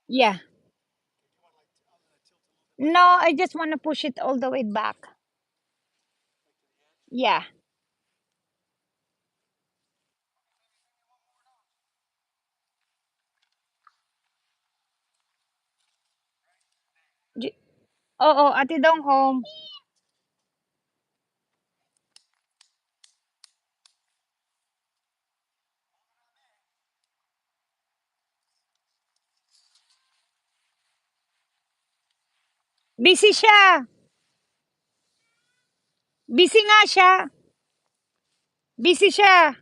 Yeah. No, I just want to push it all the way back. Yeah. J- Oo, Ate Dong home. Busy siya. Busy nga siya. Busy siya.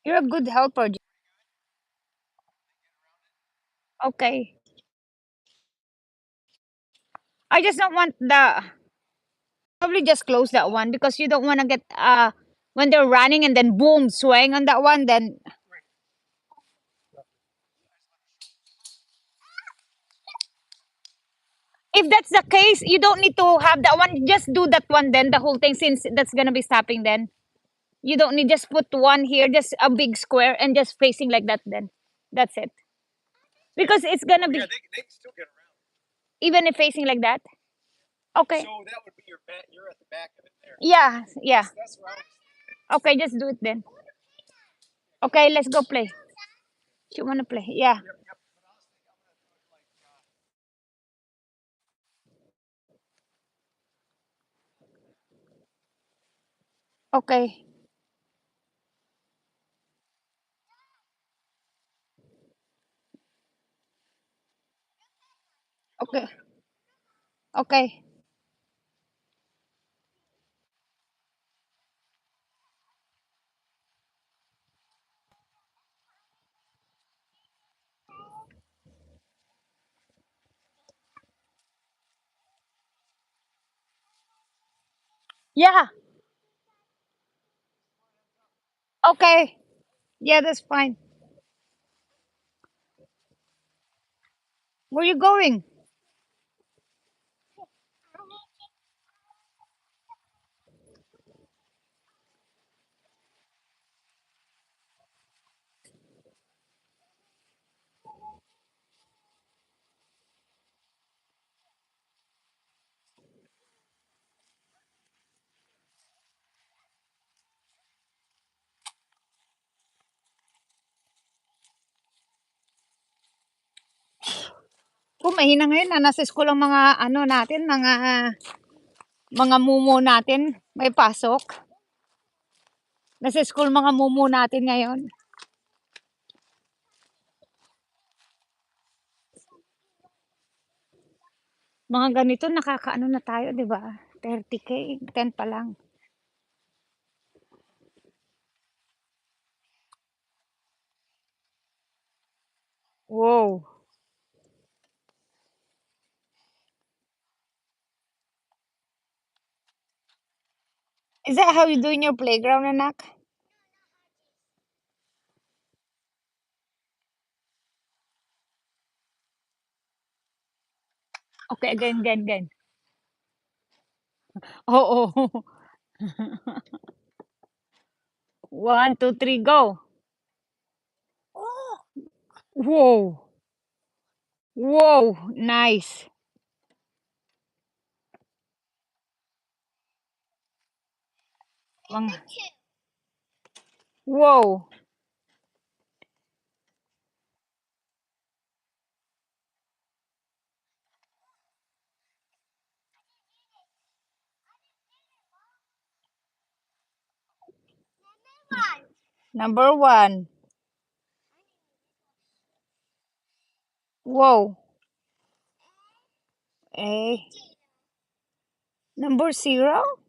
You're a good helper. Okay. I just don't want the probably just close that one because you don't want to get when they're running and then boom swing on that one then if that's the case you don't need to have that one, just do that one then the whole thing since that's gonna be stopping then you don't need, just put one here, just a big square and just facing like that then that's it because it's gonna be even if facing like that. Okay. Yeah, yeah. Okay, just do it then. Okay, let's go play. You wanna play? Yeah. Okay. Okay. Okay. Yeah. Okay. Yeah, that's fine. Where you going? Kung mahina ngayon na nasa school ang mga ano natin, mga mumu natin, may pasok. Nasa school mga mumu natin ngayon. Mga ganito nakakaano na tayo, 'di ba? 30K, 10 pa lang. Wow. Is that how you do in your playground, anak? Okay, again. Oo. 1, 2, 3, go. Wow. Wow, nice. Mga, wow. Number 1. Wow. Eh. Number 0?